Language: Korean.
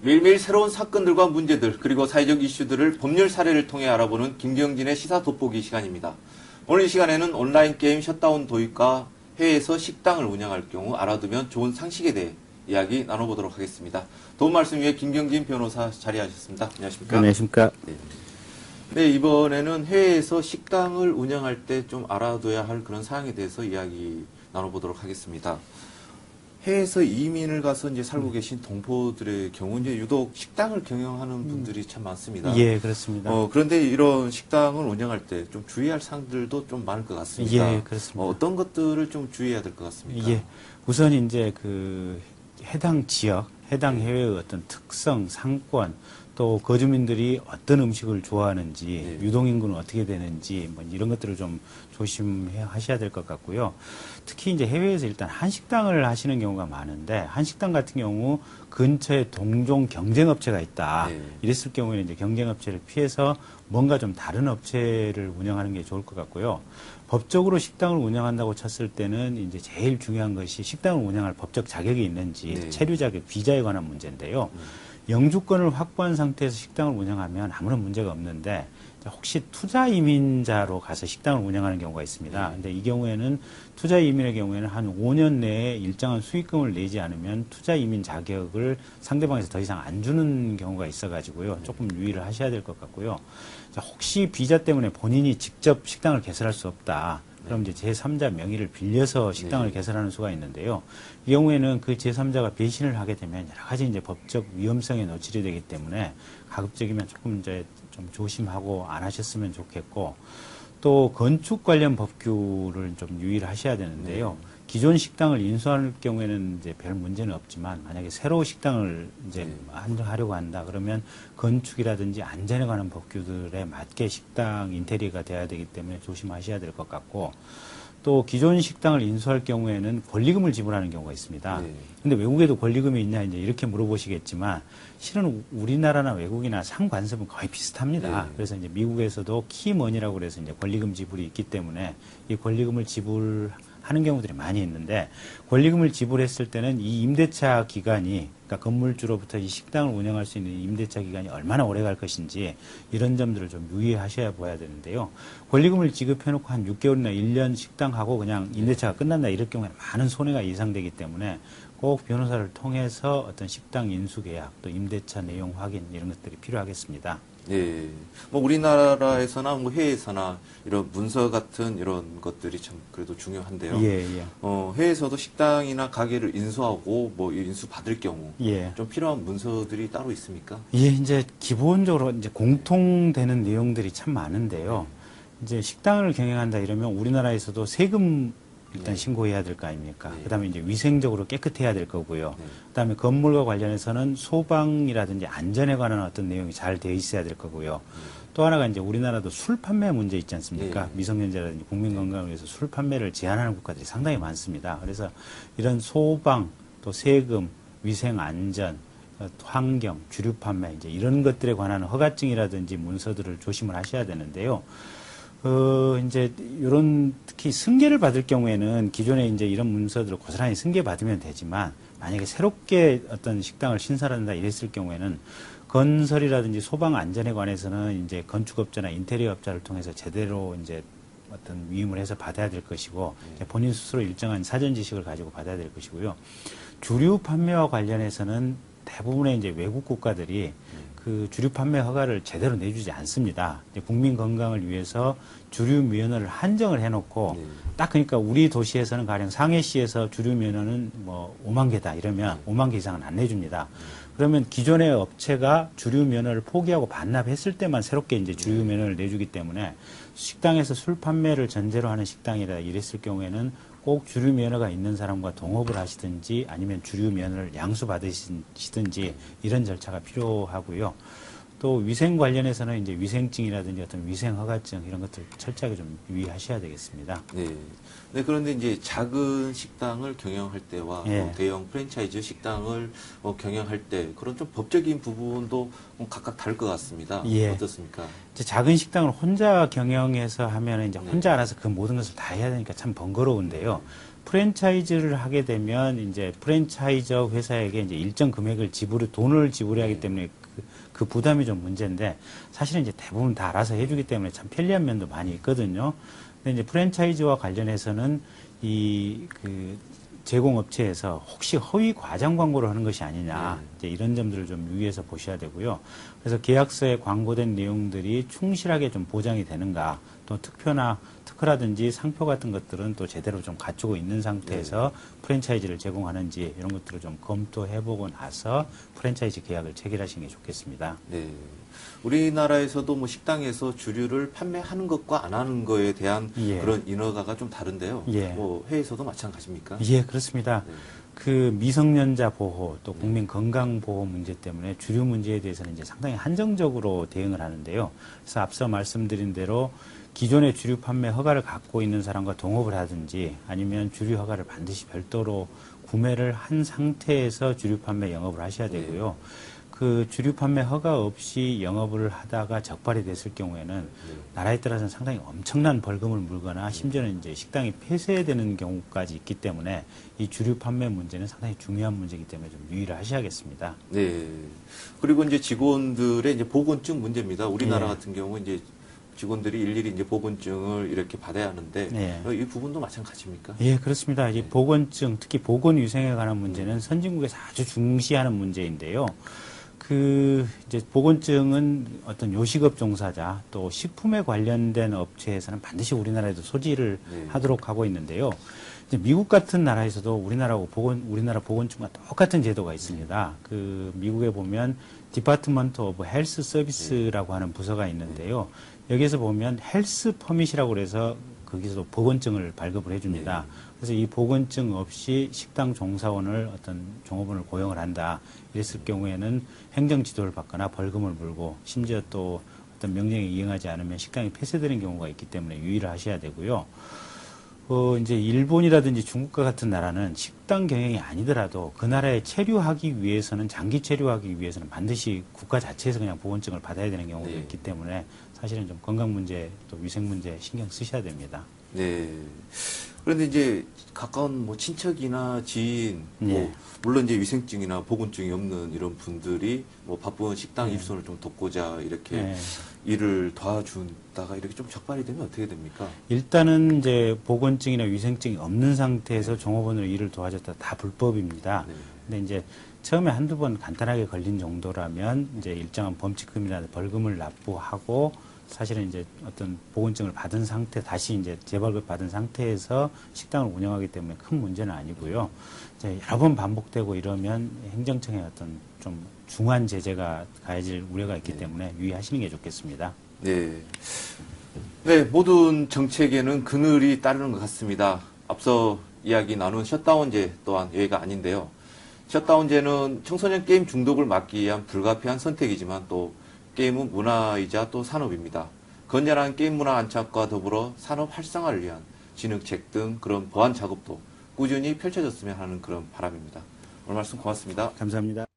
매일매일 새로운 사건들과 문제들 그리고 사회적 이슈들을 법률 사례를 통해 알아보는 김경진의 시사 돋보기 시간입니다. 오늘 이 시간에는 온라인 게임 셧다운 도입과 해외에서 식당을 운영할 경우 알아두면 좋은 상식에 대해 이야기 나눠보도록 하겠습니다. 도움 말씀 위해 김경진 변호사 자리하셨습니다. 안녕하십니까? 안녕하십니까? 네, 이번에는 해외에서 식당을 운영할 때 좀 알아둬야 할 그런 사항에 대해서 이야기 나눠보도록 하겠습니다. 해외에서 이민을 가서 이제 살고 계신 동포들의 경우 이제 유독 식당을 경영하는 분들이 참 많습니다. 예, 그렇습니다. 그런데 이런 식당을 운영할 때 좀 주의할 사항들도 좀 많을 것 같습니다. 예, 그렇습니다. 어떤 것들을 좀 주의해야 될 것 같습니까? 예, 우선 이제 그 해당 지역, 해당 해외의 어떤 특성, 상권, 또 거주민들이 어떤 음식을 좋아하는지, 유동인구는 어떻게 되는지, 뭐 이런 것들을 좀 조심하셔야 될 것 같고요. 특히 이제 해외에서 일단 한식당을 하시는 경우가 많은데, 한식당 같은 경우 근처에 동종 경쟁업체가 있다. 이랬을 경우에는 이제 경쟁업체를 피해서 뭔가 좀 다른 업체를 운영하는 게 좋을 것 같고요. 법적으로 식당을 운영한다고 쳤을 때는 이제 제일 중요한 것이 식당을 운영할 법적 자격이 있는지, 체류 자격, 비자에 관한 문제인데요. 영주권을 확보한 상태에서 식당을 운영하면 아무런 문제가 없는데 혹시 투자 이민자로 가서 식당을 운영하는 경우가 있습니다. 근데 이 경우에는 투자 이민의 경우에는 한 5년 내에 일정한 수익금을 내지 않으면 투자 이민 자격을 상대방에서 더 이상 안 주는 경우가 있어가지고요. 조금 유의를 하셔야 될 것 같고요. 혹시 비자 때문에 본인이 직접 식당을 개설할 수 없다. 그럼 이제 제3자 명의를 빌려서 식당을 개설하는 수가 있는데요. 이 경우에는 그 제3자가 배신을 하게 되면 여러 가지 이제 법적 위험성에 노출이 되기 때문에 가급적이면 조금 이제 좀 조심하고 안 하셨으면 좋겠고, 또 건축 관련 법규를 좀 유의를 하셔야 되는데요. 기존 식당을 인수할 경우에는 이제 별 문제는 없지만 만약에 새로 식당을 이제 하려고 한다 그러면 건축이라든지 안전에 관한 법규들에 맞게 식당 인테리어가 돼야 되기 때문에 조심하셔야 될 것 같고, 또 기존 식당을 인수할 경우에는 권리금을 지불하는 경우가 있습니다. 근데 외국에도 권리금이 있냐 이제 이렇게 물어보시겠지만 실은 우리나라나 외국이나 상관습은 거의 비슷합니다. 그래서 이제 미국에서도 키머니라고 그래서 이제 권리금 지불이 있기 때문에 이 권리금을 지불하는 경우들이 많이 있는데, 권리금을 지불했을 때는 이 임대차 기간이, 그러니까 건물주로부터 이 식당을 운영할 수 있는 임대차 기간이 얼마나 오래 갈 것인지 이런 점들을 좀 유의하셔야 보야 되는데요. 권리금을 지급해놓고 한 6개월이나 1년 식당하고 그냥 임대차가 끝난다 이럴 경우에는 많은 손해가 예상되기 때문에 꼭 변호사를 통해서 어떤 식당 인수 계약, 또 임대차 내용 확인 이런 것들이 필요하겠습니다. 예. 뭐 우리나라에서나 뭐 해외에서나 이런 문서 같은 이런 것들이 참 그래도 중요한데요. 해외에서도 식당이나 가게를 인수하고 뭐 인수 받을 경우 좀 필요한 문서들이 따로 있습니까? 예, 이제 기본적으로 이제 공통되는 내용들이 참 많은데요. 이제 식당을 경영한다 이러면 우리나라에서도 세금 일단 신고해야 될 거 아닙니까? 그다음에 이제 위생적으로 깨끗해야 될 거고요. 그다음에 건물과 관련해서는 소방이라든지 안전에 관한 어떤 내용이 잘 되어 있어야 될 거고요. 또 하나가 이제 우리나라도 술 판매 문제 있지 않습니까? 미성년자라든지 국민 건강을 위해서 술 판매를 제한하는 국가들이 상당히 많습니다. 그래서 이런 소방, 또 세금, 위생 안전, 환경, 주류 판매 이제 이런 것들에 관한 허가증이라든지 문서들을 조심을 하셔야 되는데요. 이제, 특히 승계를 받을 경우에는 기존에 이제 이런 문서들을 고스란히 승계받으면 되지만, 만약에 새롭게 어떤 식당을 신설한다 이랬을 경우에는 건설이라든지 소방 안전에 관해서는 이제 건축업자나 인테리어 업자를 통해서 제대로 이제 어떤 위임을 해서 받아야 될 것이고, 본인 스스로 일정한 사전 지식을 가지고 받아야 될 것이고요. 주류 판매와 관련해서는 대부분의 이제 외국 국가들이 그 주류 판매 허가를 제대로 내주지 않습니다. 국민 건강을 위해서 주류 면허를 한정을 해놓고 딱 그러니까 우리 도시에서는 가령 상해시에서 주류 면허는 뭐 5만 개다 이러면 5만 개 이상은 안 내줍니다. 그러면 기존의 업체가 주류 면허를 포기하고 반납했을 때만 새롭게 이제 주류 면허를 내주기 때문에 식당에서 술 판매를 전제로 하는 식당이라 이랬을 경우에는 꼭 주류 면허가 있는 사람과 동업을 하시든지 아니면 주류 면허를 양수받으시든지 이런 절차가 필요하고요. 또 위생 관련해서는 이제 위생증이라든지 어떤 위생 허가증 이런 것들 철저하게 좀 유의하셔야 되겠습니다. 네, 그런데 이제 작은 식당을 경영할 때와 예. 대형 프랜차이즈 식당을 경영할 때 그런 좀 법적인 부분도 각각 다를 것 같습니다. 예. 어떻습니까? 이제 작은 식당을 혼자 경영해서 하면 이제 혼자 알아서 그 모든 것을 다 해야 되니까 참 번거로운데요. 프랜차이즈를 하게 되면 이제 프랜차이저 회사에게 이제 일정 금액을 돈을 지불해야 하기 때문에 그 부담이 좀 문제인데 사실은 이제 대부분 다 알아서 해주기 때문에 참 편리한 면도 많이 있거든요. 근데 이제 프랜차이즈와 관련해서는 제공업체에서 혹시 허위 과장 광고를 하는 것이 아니냐, 이제 이런 점들을 좀 유의해서 보셔야 되고요. 그래서 계약서에 광고된 내용들이 충실하게 좀 보장이 되는가, 또 특허라든지 상표 같은 것들은 또 제대로 좀 갖추고 있는 상태에서 프랜차이즈를 제공하는지 이런 것들을 좀 검토해보고 나서 프랜차이즈 계약을 체결하시는 게 좋겠습니다. 네. 우리나라에서도 뭐 식당에서 주류를 판매하는 것과 안 하는 거에 대한 예. 그런 인허가가 좀 다른데요. 예. 뭐 해외에서도 마찬가지입니까? 예, 그렇습니다. 네. 그 미성년자 보호 또 국민 건강 보호 문제 때문에 주류 문제에 대해서는 이제 상당히 한정적으로 대응을 하는데요. 그래서 앞서 말씀드린 대로 기존의 주류 판매 허가를 갖고 있는 사람과 동업을 하든지 아니면 주류 허가를 반드시 별도로 구매를 한 상태에서 주류 판매 영업을 하셔야 되고요. 그 주류 판매 허가 없이 영업을 하다가 적발이 됐을 경우에는 나라에 따라서는 상당히 엄청난 벌금을 물거나 심지어는 이제 식당이 폐쇄되는 경우까지 있기 때문에 이 주류 판매 문제는 상당히 중요한 문제이기 때문에 좀 유의를 하셔야겠습니다. 네. 그리고 이제 직원들의 이제 보건증 문제입니다. 우리나라 예. 같은 경우 이제 직원들이 일일이 이제 보건증을 이렇게 받아야 하는데 예. 이 부분도 마찬가지입니까? 예, 그렇습니다. 이 보건증, 특히 보건위생에 관한 문제는 선진국에서 아주 중시하는 문제인데요. 이제 보건증은 어떤 요식업 종사자 또 식품에 관련된 업체에서는 반드시 우리나라에도 소지를 하도록 하고 있는데요. 이제 미국 같은 나라에서도 우리나라 보건증과 똑같은 제도가 있습니다. 미국에 보면 디파트먼트 오브 헬스 서비스라고 하는 부서가 있는데요. 여기에서 보면 헬스 퍼밋이라고 그래서 거기서도 보건증을 발급을 해줍니다. 그래서 이 보건증 없이 식당 종사원을 어떤 종업원을 고용을 한다. 이랬을 경우에는 행정 지도를 받거나 벌금을 물고 심지어 또 어떤 명령에 이행하지 않으면 식당이 폐쇄되는 경우가 있기 때문에 유의를 하셔야 되고요. 이제 일본이라든지 중국과 같은 나라는 식당 경영이 아니더라도 그 나라에 체류하기 위해서는 장기 체류하기 위해서는 반드시 국가 자체에서 그냥 보건증을 받아야 되는 경우도 있기 때문에 사실은 좀 건강 문제 또 위생 문제 신경 쓰셔야 됩니다. 네. 그런데 이제 가까운 뭐 친척이나 지인, 예. 물론 이제 위생증이나 보건증이 없는 이런 분들이 뭐 바쁜 식당 일손을 좀 돕고자 이렇게 일을 도와준다가 이렇게 좀 적발이 되면 어떻게 됩니까? 일단은 이제 보건증이나 위생증이 없는 상태에서 종업원으로 일을 도와줬다 다 불법입니다. 근데 이제 처음에 한두 번 간단하게 걸린 정도라면 이제 일정한 범칙금이나 벌금을 납부하고 사실은 이제 어떤 보건증을 받은 상태, 다시 이제 재발급 받은 상태에서 식당을 운영하기 때문에 큰 문제는 아니고요. 이제 여러 번 반복되고 이러면 행정청의 어떤 좀 중한 제재가 가해질 우려가 있기 때문에 유의하시는 게 좋겠습니다. 네. 네, 모든 정책에는 그늘이 따르는 것 같습니다. 앞서 이야기 나눈 셧다운제 또한 예외가 아닌데요. 셧다운제는 청소년 게임 중독을 막기 위한 불가피한 선택이지만 또 게임은 문화이자 또 산업입니다. 건전한 게임 문화 안착과 더불어 산업 활성화를 위한 진흙책 등 그런 보완 작업도 꾸준히 펼쳐졌으면 하는 그런 바람입니다. 오늘 말씀 고맙습니다. 감사합니다.